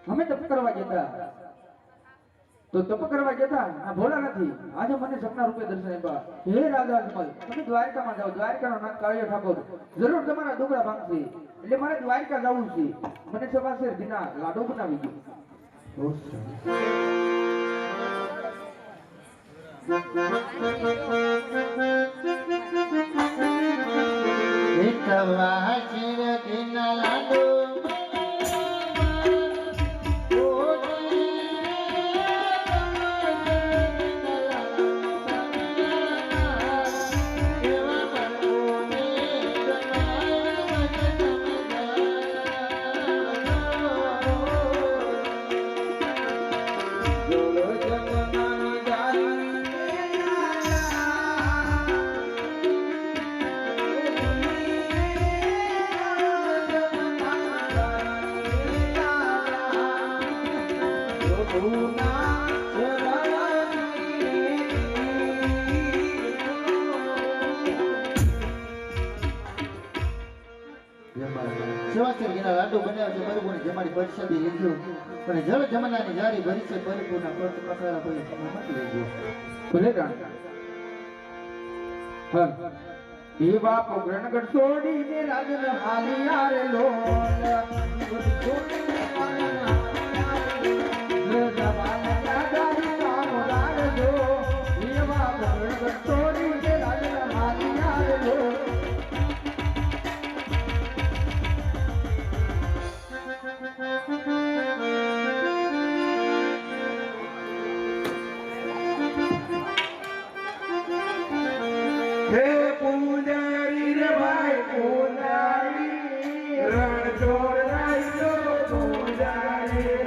અમે તપ કરવા જતા તો તપ કરવા જતા આ ભોળા નથી આજે મને સપના રૂપે દર્શન આપ્યા હે રાજા અજમલ તમે દ્વારકામાં જાઓ દ્વારકાનો નાથ કાળિયો ઠાકોર જરૂર તમારા દુગડા ભાંગશે એટલે મારે દ્વારકા જવું છે મને સવાસે દિના લાડુ બનાવી દો વિઠવા ચિર દિના લાડુ લાડુ બનાવ્યો છે બરોબર જમાડી પરિષદી લીધું પણ જળ જમાનાની જારી ભરી છે પરિપૂર્ણ પટ પકડા ભરી મત લેજો ભલે રાણ હા એ બાપો ગ્રણગઢ છોડીને રાજન હાલી આરે લોલ હે પૂજારી રે ભાઈ પૂજારી રણ ચોરાઈ લો પૂજારી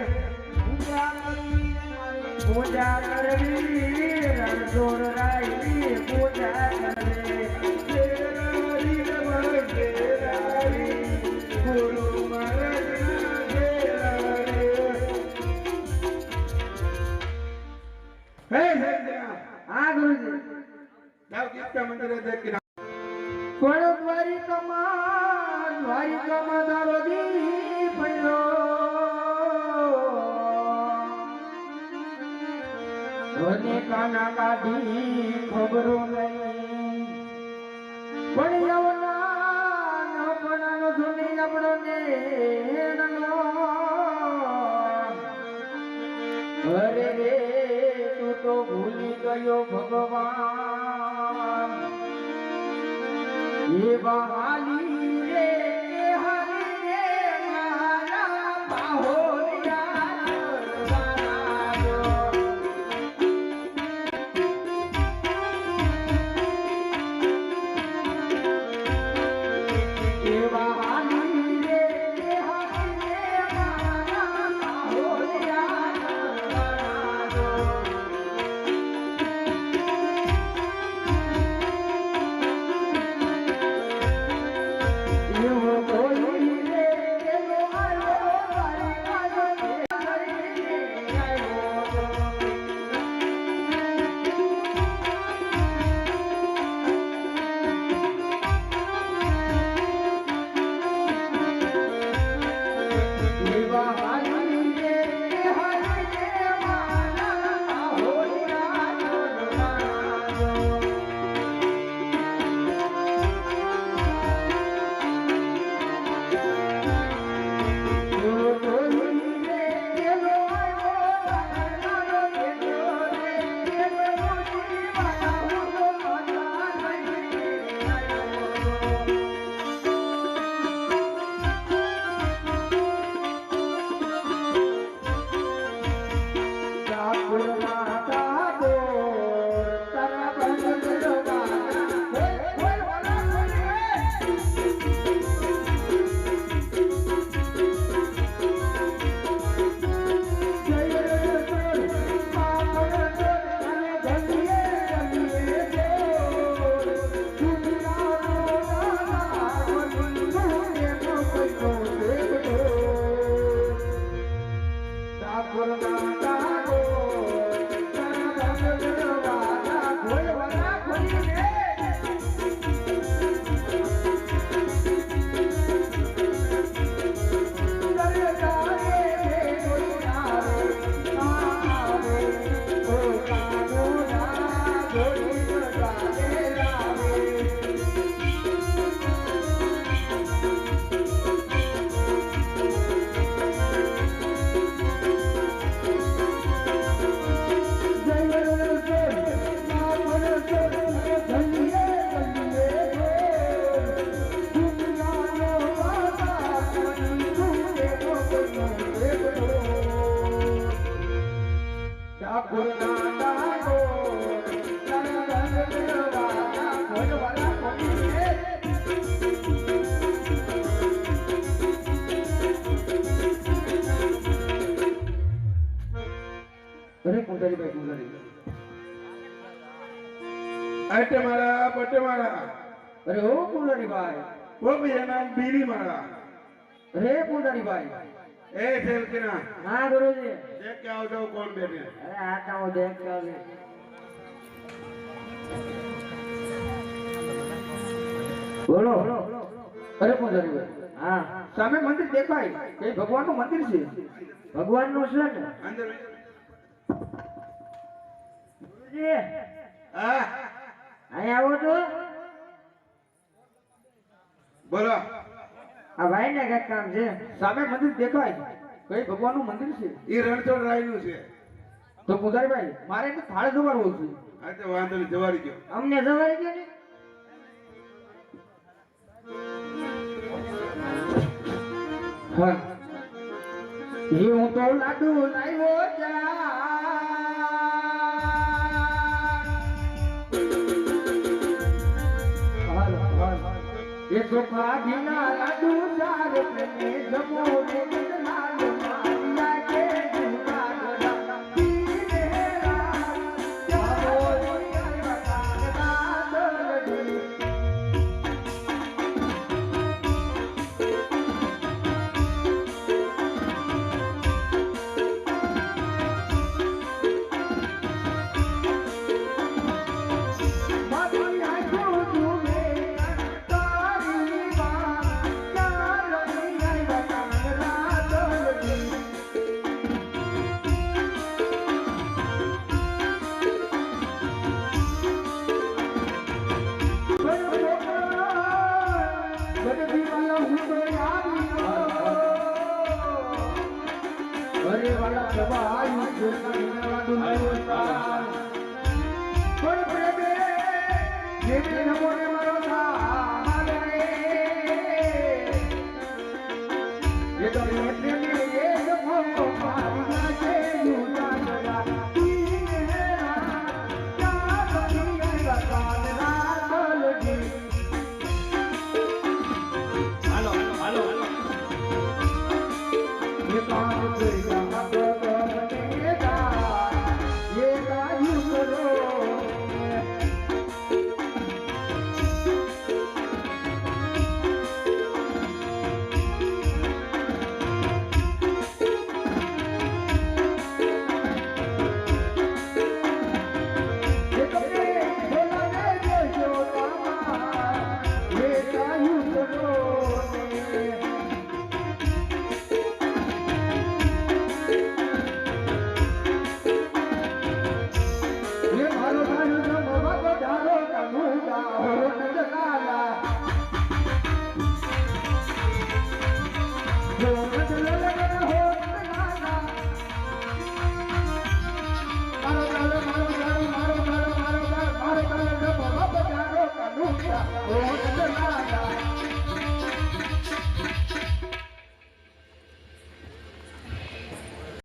પૂજા કરવી રણ ચોરાઈ પૂજા કરે તેરારી રે ભાઈ તેરારી ગુરુ મહારાજના તેરારી હે આ ગુરુજી જાવ ગીતા મંદિરે દેખી પણ દ્વારિકામાં તારો દી પડ્યો અને કાના કાઢી ખબરો નહીં પણ યવના નપણાનો ધુની આપણો ને અરે રે તું તો ભૂલી ગયો ભગવાન ये बहाली रे हरि रे मारा बाहोरिया बनायो ये बहाली रे हरि रे मारा बाहोरिया बनायो અટે મારા પટે મારા અરે ઓ પુંજારીભાઈ, ઓ બીજા નામ બીરી મારા અરે પુંજારીભાઈ. એ થેલકીના હા ગુરુજી. દેખ કે આવ જાવ કોણ બેઠે અરે આ તો હું દેખ કે આવી. બોલો. અરે પુંજારીભાઈ, હા સામે મંદિર દેખાય કે ભગવાનનું મંદિર છે. ભગવાનનું છે ને અંદર ગુરુજી હા અહીંયા આવો તો. બોલો આ ભાઈ ને કઈક કામ છે. સામે મંદિર દેખાય કઈ ભગવાનનું મંદિર છે. ઈ રણછોડ રાયનું છે તો પુંજારીભાઈ મારે એને થાળે જવાડવું છે. આ તો વાંધો નહીં જવાડી ગયો અમને જવાય ગયો ને. હા એ હું તો લાડુ લાવ્યો જા એ ચોખા ઘીના લાડુ ચાર પ્રેમે જમો ને લાલ મારિયા કે જુનાગઢ પીને રાત જાવો રિયા કાગડા અરે વાલા પ્રભા આયુ જોના લાડુ લાવ્યો પણ પ્રેમે જેને નમોને મારો સામારે એ તો પ્રેમે એ જમો મારી છે યુના જરા તીને યા બની આયા કાન રાતલજી હાલો ये कान से